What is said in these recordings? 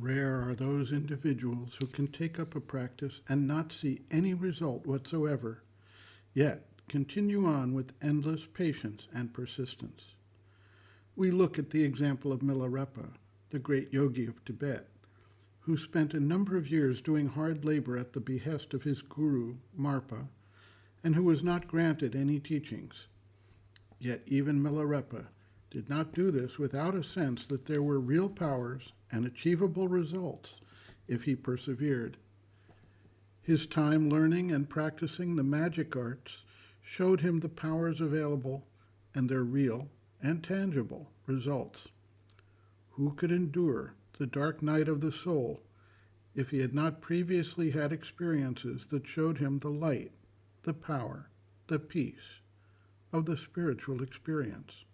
Rare are those individuals who can take up a practice and not see any result whatsoever, yet continue on with endless patience and persistence. We look at the example of Milarepa, the great yogi of Tibet, who spent a number of years doing hard labor at the behest of his guru, Marpa, and who was not granted any teachings. Yet even Milarepa did not do this without a sense that there were real powers and achievable results if he persevered. His time learning and practicing the magic arts showed him the powers available and their real and tangible results. Who could endure the dark night of the soul if he had not previously had experiences that showed him the light, the power, the peace of the spiritual experience?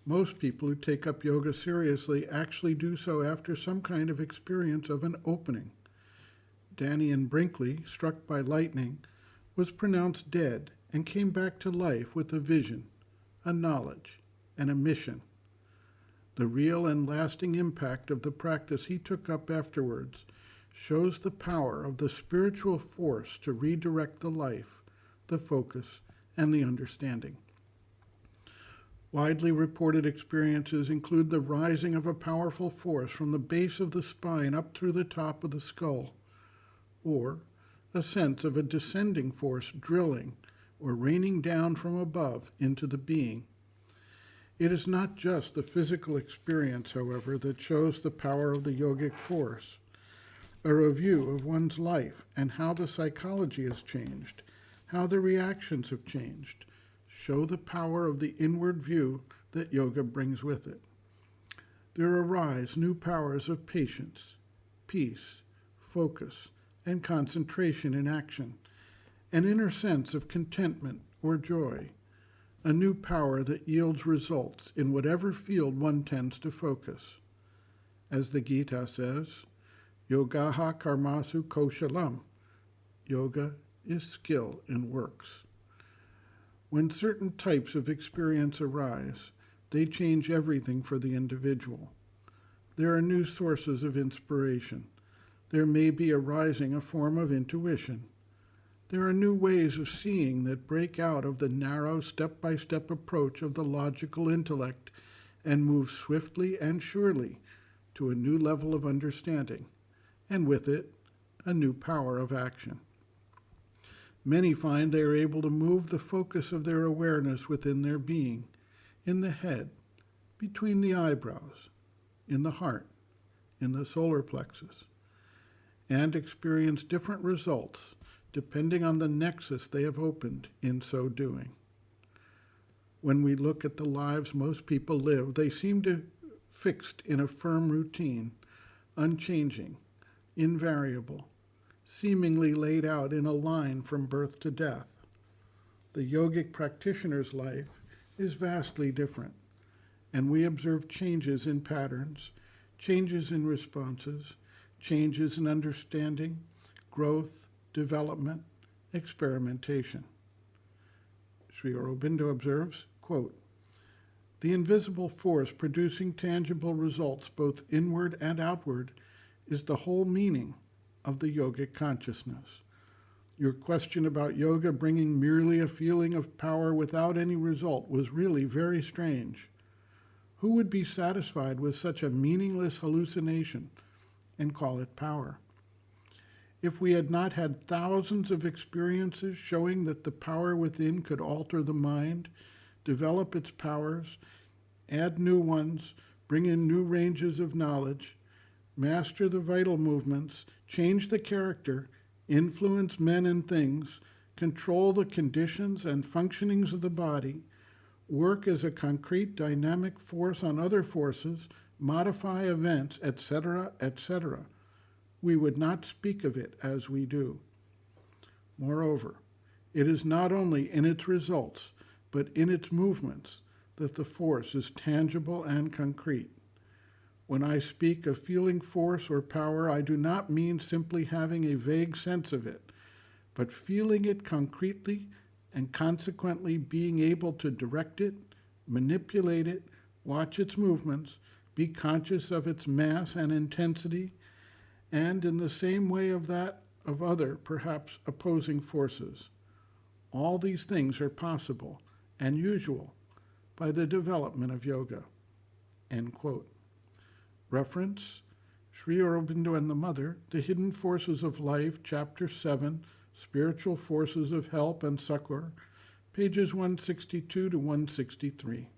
Most people who take up yoga seriously actually do so after some kind of experience of an opening. Danny in Brinkley, struck by lightning, was pronounced dead and came back to life with a vision, a knowledge, and a mission. The real and lasting impact of the practice he took up afterwards shows the power of the spiritual force to redirect the life, the focus, and the understanding. Widely reported experiences include the rising of a powerful force from the base of the spine up through the top of the skull, or a sense of a descending force drilling or raining down from above into the being. It is not just the physical experience, however, that shows the power of the yogic force. A review of one's life and how the psychology has changed, how the reactions have changed, show the power of the inward view that yoga brings with it. There arise new powers of patience, peace, focus, and concentration in action, an inner sense of contentment or joy, a new power that yields results in whatever field one tends to focus. As the Gita says, yogaha karmasu koshalam, yoga is skill in works. When certain types of experience arise, they change everything for the individual. There are new sources of inspiration. There may be arising a form of intuition. There are new ways of seeing that break out of the narrow step-by-step approach of the logical intellect and move swiftly and surely to a new level of understanding, and with it, a new power of action. Many find they are able to move the focus of their awareness within their being, in the head, between the eyebrows, in the heart, in the solar plexus, and experience different results depending on the nexus they have opened in so doing. When we look at the lives most people live, they seem to fixed in a firm routine, unchanging, invariable, seemingly laid out in a line from birth to death. The yogic practitioner's life is vastly different, and we observe changes in patterns, changes in responses, changes in understanding, growth, development, experimentation. Sri Aurobindo observes, quote, "The invisible force producing tangible results both inward and outward is the whole meaning of the yogic consciousness. Your question about yoga bringing merely a feeling of power without any result was really very strange. Who would be satisfied with such a meaningless hallucination and call it power? If we had not had thousands of experiences showing that the power within could alter the mind, develop its powers, add new ones, bring in new ranges of knowledge, master the vital movements, change the character, influence men and things, control the conditions and functionings of the body, work as a concrete dynamic force on other forces, modify events, etc., etc., we would not speak of it as we do. Moreover, it is not only in its results, but in its movements that the force is tangible and concrete. When I speak of feeling force or power, I do not mean simply having a vague sense of it, but feeling it concretely and consequently being able to direct it, manipulate it, watch its movements, be conscious of its mass and intensity, and in the same way of that of other, perhaps opposing forces. All these things are possible and usual by the development of yoga." End quote. Reference, Sri Aurobindo and the Mother, The Hidden Forces of Life, Chapter 7, Spiritual Forces of Help and Succor, pages 162 to 163.